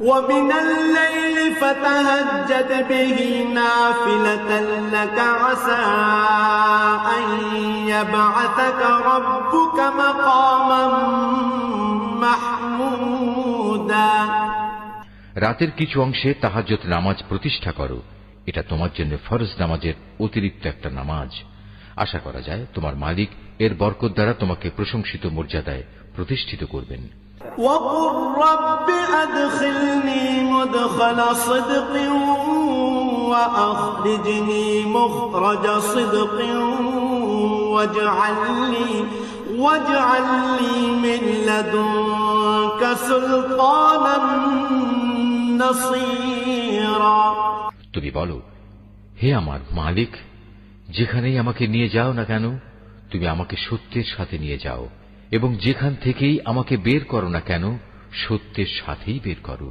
ومن الليل فتهجد به نافلة لك عسى أن يبعثك ربك مقاما محمودا। রাতের কিছু অংশে তাহাজ্জুদ নামাজ প্রতিষ্ঠা করো, এটা তোমার জন্য ফরজ নামাজের অতিরিক্ত একটা নামাজ। আশা করা যায় তোমার মালিক এর বরকত দ্বারা তোমাকে প্রশংসিত মর্যাদায় প্রতিষ্ঠিত করবেন। وقل رب أدخلني مدخل صدق وأخرجني مخرج صدق واجعل لي من لدنك سلطانا نصيرا। তুমি বলো, হে আমার মালিক, যেখানেই আমাকে নিয়ে যাও না কেন তুমি আমাকে সত্যের সাথে নিয়ে যাও, এবং যেখান থেকেই আমাকে বের করো না কেন সত্যের সাথেই বের করো।